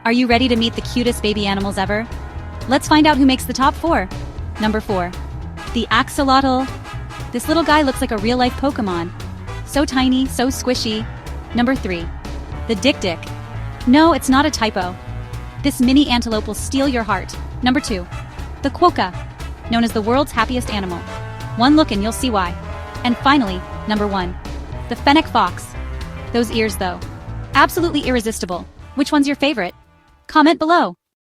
Are you ready to meet the cutest baby animals ever? Let's find out who makes the top 4. Number 4. The axolotl. This little guy looks like a real-life Pokemon. So tiny, so squishy. Number 3. The dik-dik. No, it's not a typo. This mini antelope will steal your heart. Number 2. The quokka, known as the world's happiest animal. One look and you'll see why. And finally, number 1. The fennec fox. Those ears though. Absolutely irresistible. Which one's your favorite? Comment below.